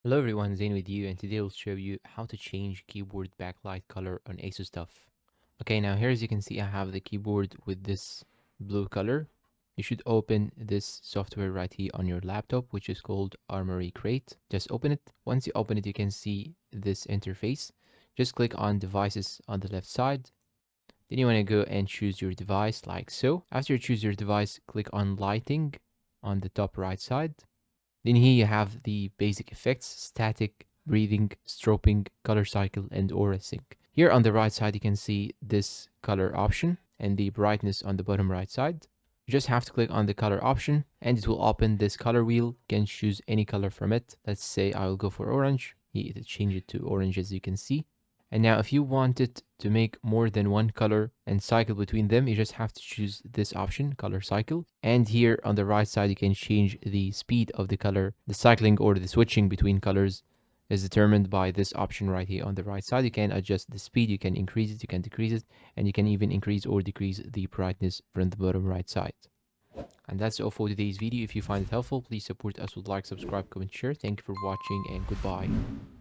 Hello everyone, Zain with you, and today I'll show you how to change keyboard backlight color on ASUS TUF. Okay, now here as you can see, I have the keyboard with this blue color. You should open this software right here on your laptop, which is called Armory Crate. Just open it. Once you open it, you can see this interface. Just click on devices on the left side. Then you want to go and choose your device like so. After you choose your device, click on lighting on the top right side. Then here you have the basic effects: static, breathing, strobing, color cycle, and aura sync. Here on the right side, you can see this color option and the brightness on the bottom right side. You just have to click on the color option and it will open this color wheel. You can choose any color from it. Let's say I will go for orange. Here it change it to orange as you can see. And now if you wanted to make more than one color and cycle between them, you just have to choose this option, color cycle. And here on the right side, you can change the speed of the color. The cycling or the switching between colors is determined by this option right here on the right side. You can adjust the speed, you can increase it, you can decrease it, and you can even increase or decrease the brightness from the bottom right side. And that's all for today's video. If you find it helpful, please support us with like, subscribe, comment, share. Thank you for watching and goodbye.